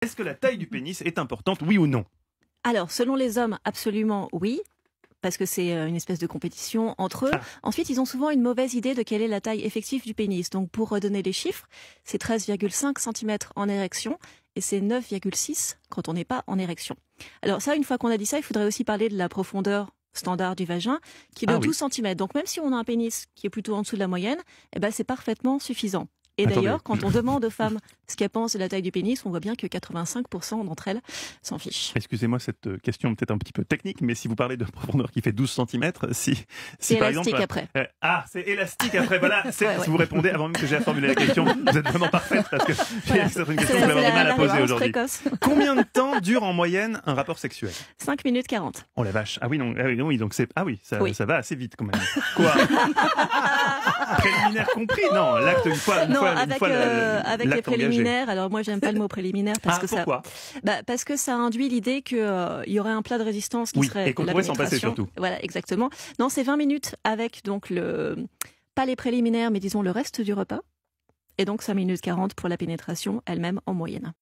Est-ce que la taille du pénis est importante, oui ou non? Alors, selon les hommes, absolument oui. Parce que c'est une espèce de compétition entre eux. Ah. Ensuite, ils ont souvent une mauvaise idée de quelle est la taille effective du pénis. Donc, pour redonner les chiffres, c'est 13,5 cm en érection et c'est 9,6 quand on n'est pas en érection. Alors ça, une fois qu'on a dit ça, il faudrait aussi parler de la profondeur standard du vagin, qui est de 12 cm. Donc, même si on a un pénis qui est plutôt en dessous de la moyenne, eh ben, c'est parfaitement suffisant. Et d'ailleurs, quand on demande aux femmes ce qu'elles pensent de la taille du pénis, on voit bien que 85% d'entre elles s'en fichent. Excusez-moi cette question peut-être un petit peu technique, mais si vous parlez de profondeur qui fait 12 cm, si c'est par élastique exemple, après. C'est élastique après, voilà. Ouais. Si vous répondez avant même que j'ai à formuler la question, vous êtes vraiment parfaite parce que Voilà. c'est une question que je vais avoir du mal à poser aujourd'hui. Combien de temps dure en moyenne un rapport sexuel? 5 minutes 40. Oh la vache. Ah oui, non, oui donc c'est, ça va assez vite quand même. Quoi? Préliminaire compris? Non, l'acte une fois. Avec les préliminaires. Engagé. Alors moi j'aime pas le mot préliminaire parce que pourquoi? Parce que ça induit l'idée que il y aurait un plat de résistance qui serait et qu'on pourrait s'en passer surtout. Voilà, exactement. Non, c'est 20 minutes avec donc pas les préliminaires mais disons le reste du repas. Et donc 5 minutes 40 pour la pénétration elle-même en moyenne.